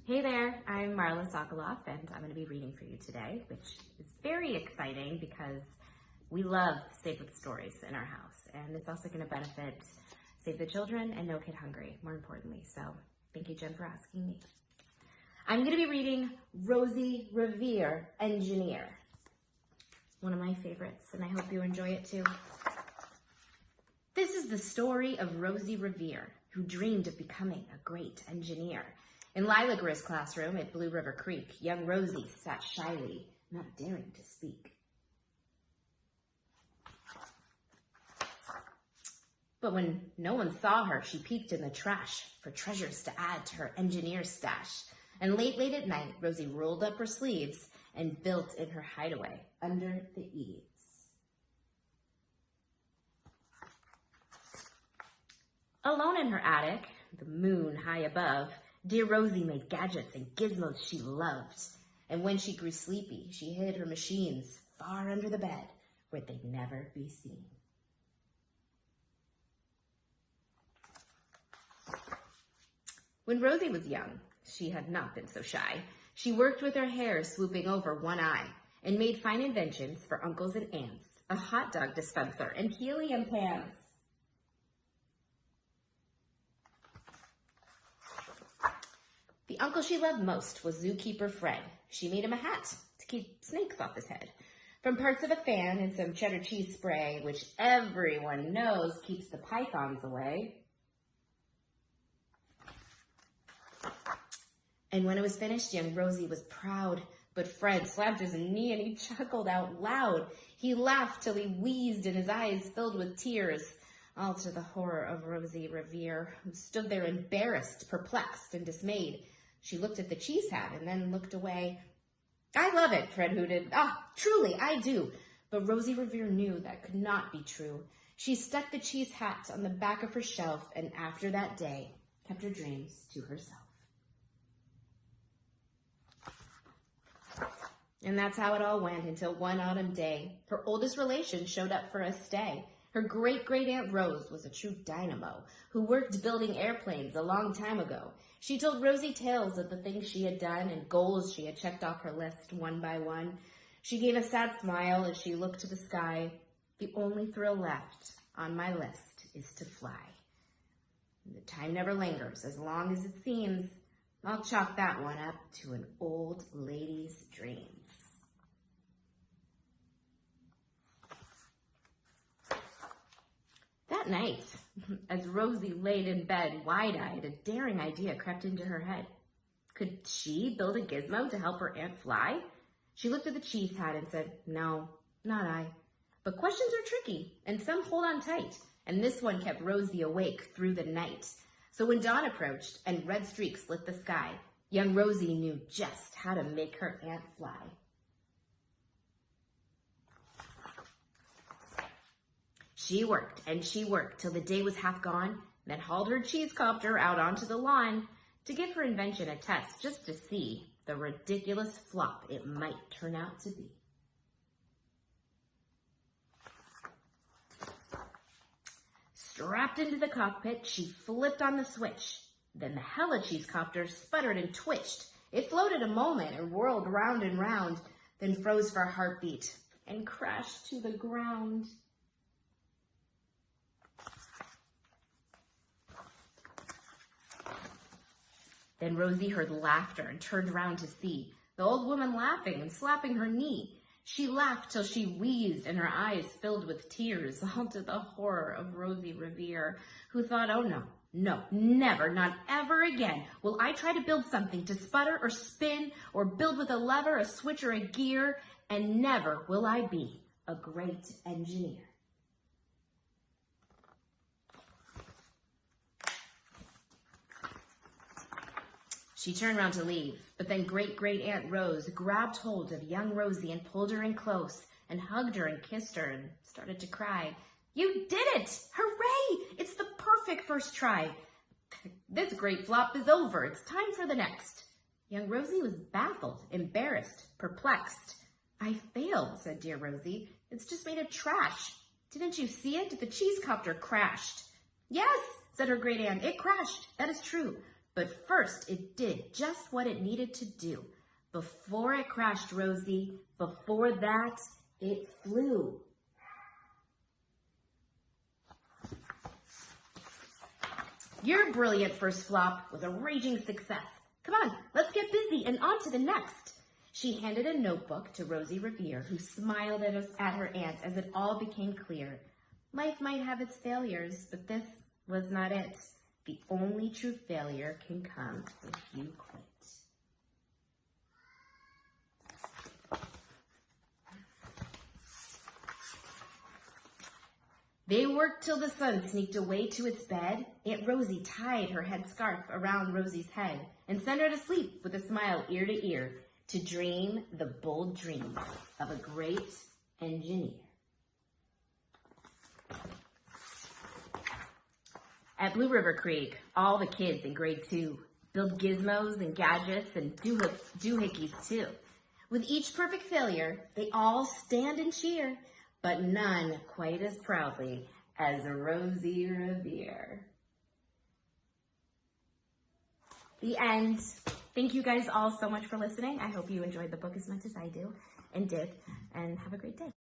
Hey there, I'm Marla Sokoloff, and I'm going to be reading for you today, which is very exciting because we love Save with Stories in our house, and it's also going to benefit Save the Children and No Kid Hungry, more importantly. So thank you, Jen, for asking me. I'm going to be reading Rosie Revere, Engineer. One of my favorites, and I hope you enjoy it too. This is the story of Rosie Revere, who dreamed of becoming a great engineer. In Lila Gray's classroom at Blue River Creek, young Rosie sat shyly, not daring to speak. But when no one saw her, she peeked in the trash for treasures to add to her engineer's stash. And late at night, Rosie rolled up her sleeves and built in her hideaway under the eaves. Alone in her attic, the moon high above, dear Rosie made gadgets and gizmos she loved. And when she grew sleepy, she hid her machines far under the bed where they'd never be seen. When Rosie was young, she had not been so shy. She worked with her hair swooping over one eye and made fine inventions for uncles and aunts, a hot dog dispenser and helium pans. The uncle she loved most was zookeeper Fred. She made him a hat to keep snakes off his head. From parts of a fan and some cheddar cheese spray, which everyone knows keeps the pythons away. And when it was finished, young Rosie was proud, but Fred slapped his knee and he chuckled out loud. He laughed till he wheezed and his eyes filled with tears, all to the horror of Rosie Revere, who stood there embarrassed, perplexed, and dismayed. She looked at the cheese hat and then looked away. "I love it," Fred hooted. "Ah, truly, I do." But Rosie Revere knew that could not be true. She stuck the cheese hat on the back of her shelf and after that day kept her dreams to herself. And that's how it all went until one autumn day, her oldest relation showed up for a stay. Her great-great-aunt Rose was a true dynamo who worked building airplanes a long time ago. She told Rosie tales of the things she had done and goals she had checked off her list one by one. She gave a sad smile as she looked to the sky. "The only thrill left on my list is to fly. The time never lingers as long as it seems. I'll chalk that one up to an old lady's dreams." That night, as Rosie laid in bed wide-eyed, a daring idea crept into her head. Could she build a gizmo to help her aunt fly? She looked at the cheese hat and said, "No, not I." But questions are tricky, and some hold on tight, and this one kept Rosie awake through the night. So when dawn approached and red streaks lit the sky, young Rosie knew just how to make her aunt fly. She worked and she worked till the day was half gone, then hauled her cheese copter out onto the lawn to give her invention a test just to see the ridiculous flop it might turn out to be. Strapped into the cockpit, she flipped on the switch. Then the hella cheese copter sputtered and twitched. It floated a moment and whirled round and round, then froze for a heartbeat and crashed to the ground. Then Rosie heard laughter and turned around to see the old woman laughing and slapping her knee. She laughed till she wheezed and her eyes filled with tears, all to the horror of Rosie Revere, who thought, "Oh no, never, not ever again will I try to build something to sputter or spin or build with a lever, a switch, or a gear, and never will I be a great engineer." She turned round to leave, but then great-great-aunt Rose grabbed hold of young Rosie and pulled her in close and hugged her and kissed her and started to cry. "You did it! Hooray! It's the perfect first try. This great flop is over. It's time for the next." Young Rosie was baffled, embarrassed, perplexed. "I failed," said dear Rosie. "It's just made of trash. Didn't you see it? The cheese copter crashed." "Yes," said her great aunt, "it crashed. That is true. But first, it did just what it needed to do. Before it crashed, Rosie, before that, it flew. Your brilliant first flop was a raging success. Come on, let's get busy and on to the next. She handed a notebook to Rosie Revere, who smiled at her aunt as it all became clear. Life might have its failures, but this was not it. The only true failure can come if you quit. They worked till the sun sneaked away to its bed. Aunt Rosie tied her headscarf around Rosie's head and sent her to sleep with a smile ear to ear to dream the bold dreams of a great engineer. At Blue River Creek, all the kids in grade 2 build gizmos and gadgets and doohickeys too. With each perfect failure, they all stand and cheer, but none quite as proudly as Rosie Revere. The end. Thank you guys all so much for listening. I hope you enjoyed the book as much as I do and did, and have a great day.